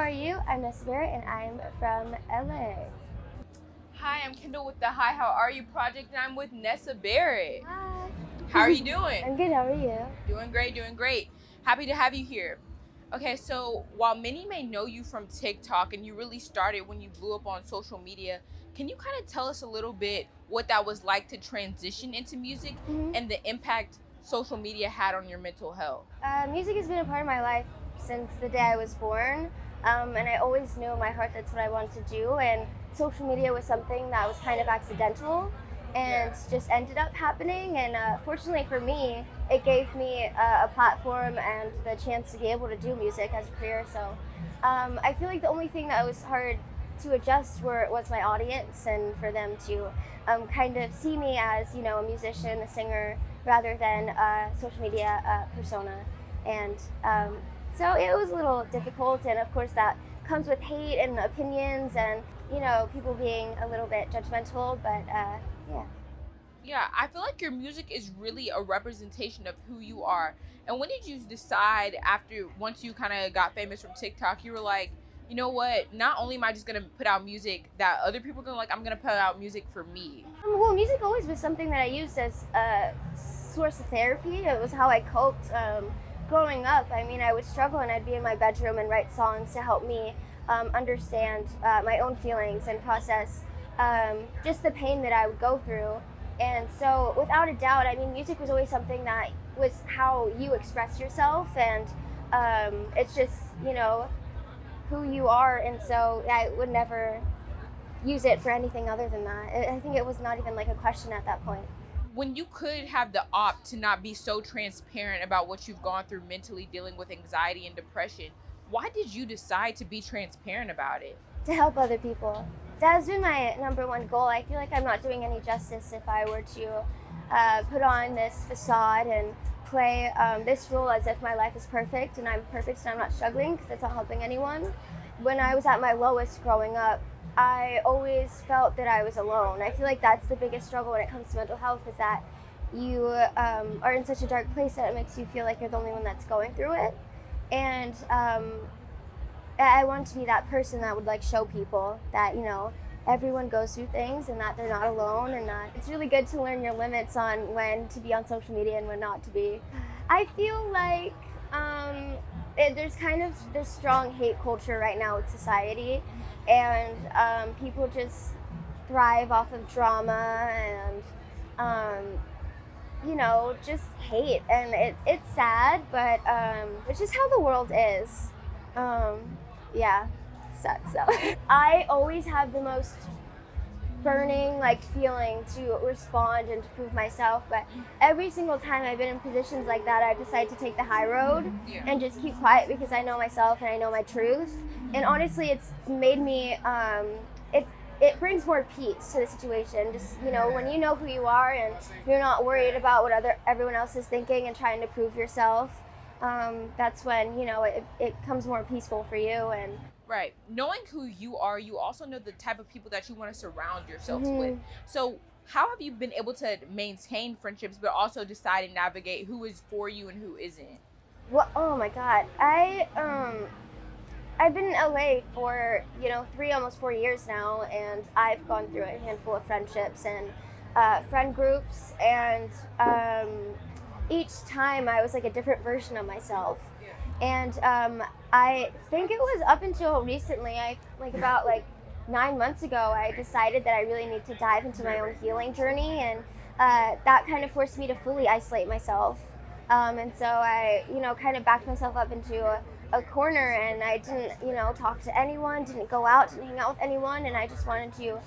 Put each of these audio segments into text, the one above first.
are you? I'm Nessa Barrett and I'm from LA. Hi, I'm Kendall with the Hi, How Are You project, and I'm with Nessa Barrett. Hi. How are you doing? I'm good, how are you? Doing great, doing great. Happy to have you here. Okay, so while many may know you from TikTok and you really started when you blew up on social media, can you kind of tell us a little bit what that was like to transition into music and the impact social media had on your mental health? Music has been a part of my life since the day I was born, and I always knew in my heart that's what I wanted to do, and social media was something that was kind of accidental and just ended up happening, and fortunately for me, it gave me a platform and the chance to be able to do music as a career. So I feel like the only thing that was hard to adjust was my audience, and for them to kind of see me as, you know, a musician, a singer, rather than a social media persona. And so it was a little difficult, and of course that comes with hate and opinions and, you know, people being a little bit judgmental, but yeah. Yeah, I feel like your music is really a representation of who you are. And when did you decide once you kind of got famous from TikTok, you were like, you know what, not only am I just going to put out music that other people are going to like, I'm going to put out music for me? Well, music always was something that I used as a source of therapy. It was how I coped growing up. I mean, I would struggle and I'd be in my bedroom and write songs to help me understand my own feelings and process just the pain that I would go through. And so without a doubt, I mean, music was always something that was how you express yourself, and it's just, you know, who you are. And so I would never use it for anything other than that. I think it was not even like a question at that point. When you could have the opt to not be so transparent about what you've gone through mentally dealing with anxiety and depression, why did you decide to be transparent about it? To help other people. That has been my number one goal. I feel like I'm not doing any justice if I were to put on this facade and play this role as if my life is perfect and I'm perfect and I'm not struggling, because that's not helping anyone. When I was at my lowest growing up, I always felt that I was alone. I feel like that's the biggest struggle when it comes to mental health, is that you are in such a dark place that it makes you feel like you're the only one that's going through it. And I want to be that person that would like show people that, you know, everyone goes through things and that they're not alone, and that it's really good to learn your limits on when to be on social media and when not to be. I feel like there's kind of this strong hate culture right now with society, and people just thrive off of drama and you know, just hate, and it's sad, but it's just how the world is. Yeah, sucks. So I always have the most burning like feeling to respond and to prove myself, but every single time I've been in positions like that, I've decided to take the high road and just keep quiet, because I know myself and I know my truth. And honestly, it's made me it brings more peace to the situation. Just, you know, when you know who you are and you're not worried about what everyone else is thinking and trying to prove yourself, that's when, you know, it comes more peaceful for you. And Right. Knowing who you are, you also know the type of people that you want to surround yourselves with. So how have you been able to maintain friendships, but also decide and navigate who is for you and who isn't? well, oh my God, I've been in LA for, you know, almost 4 years now, and I've gone through a handful of friendships and friend groups, and each time I was like a different version of myself. And I think it was up until recently, about 9 months ago, I decided that I really need to dive into my own healing journey, and that kind of forced me to fully isolate myself. And so I, you know, kind of backed myself up into a corner, and I didn't, you know, talk to anyone, didn't go out, didn't hang out with anyone, and I just wanted to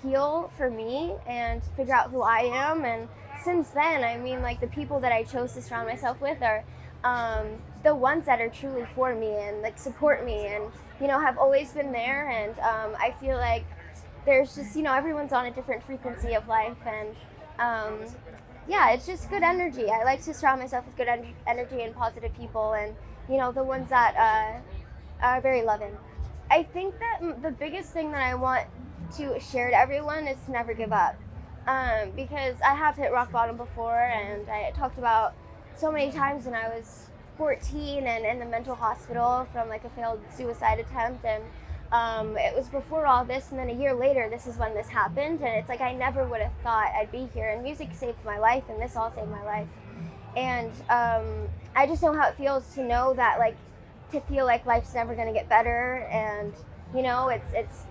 heal for me and figure out who I am. And since then, I mean, like, the people that I chose to surround myself with are the ones that are truly for me and like support me and, you know, have always been there. And I feel like there's just, you know, everyone's on a different frequency of life, and yeah, it's just good energy. I like to surround myself with good energy and positive people, and, you know, the ones that are very loving. I think that the biggest thing that I want to share to everyone is to never give up, because I have hit rock bottom before, and I talked about so many times when I was 14 and in the mental hospital from like a failed suicide attempt, and it was before all this, and then a year later this is when this happened, and it's like I never would have thought I'd be here, and music saved my life, and this all saved my life. And I just know how it feels to know that, like, to feel like life's never going to get better, and you know, it's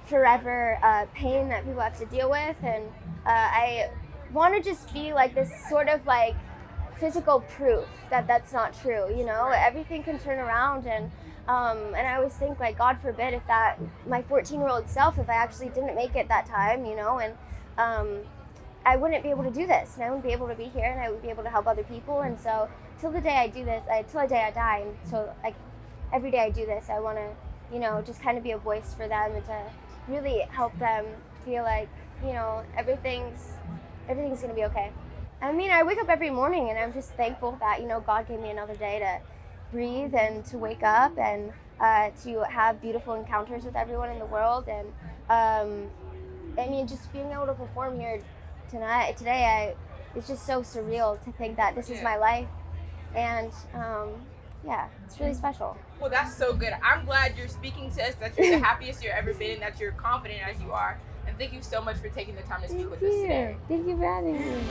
forever pain that people have to deal with, and I want to just be like this sort of like physical proof that that's not true. You know, everything can turn around, and I always think, like, God forbid if that my 14-year-old self, if I actually didn't make it that time, you know, and I wouldn't be able to do this, and I wouldn't be able to be here, and I wouldn't be able to help other people. And so till the day I do this, till the day I die, and so like every day I do this, I want to, you know, just kind of be a voice for them and to really help them feel like, you know, everything's gonna be okay. I mean, I wake up every morning and I'm just thankful that, you know, God gave me another day to breathe and to wake up and to have beautiful encounters with everyone in the world. And I mean, just being able to perform here today, it's just so surreal to think that this is my life. And yeah, it's really special. Well, that's so good. I'm glad you're speaking to us, that you're the happiest you've ever been, and that you're confident as you are. And thank you so much for taking the time to speak with us today. Thank you for having me.